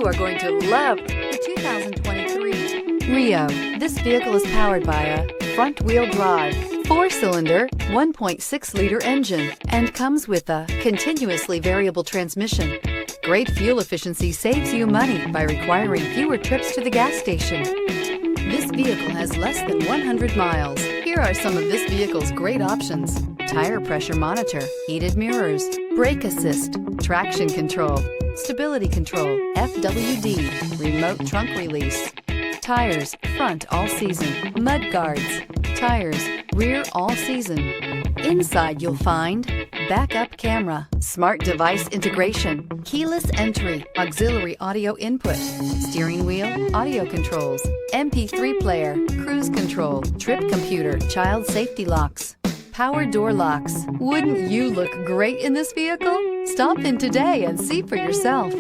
are going to love the 2023 Rio. This vehicle is powered by a front-wheel drive, 4-cylinder, 1.6-liter engine, and comes with a continuously variable transmission. Great fuel efficiency saves you money by requiring fewer trips to the gas station. This vehicle has less than 100 miles. Here are some of this vehicle's great options: tire pressure monitor, heated mirrors, brake assist, traction control, stability control, FWD, remote trunk release, tires, front all season, mud guards, tires, rear all season. Inside you'll find backup camera, smart device integration, keyless entry, auxiliary audio input, steering wheel audio controls, MP3 player, cruise control, trip computer, child safety locks, power door locks. Wouldn't you look great in this vehicle? Stop in today and see for yourself.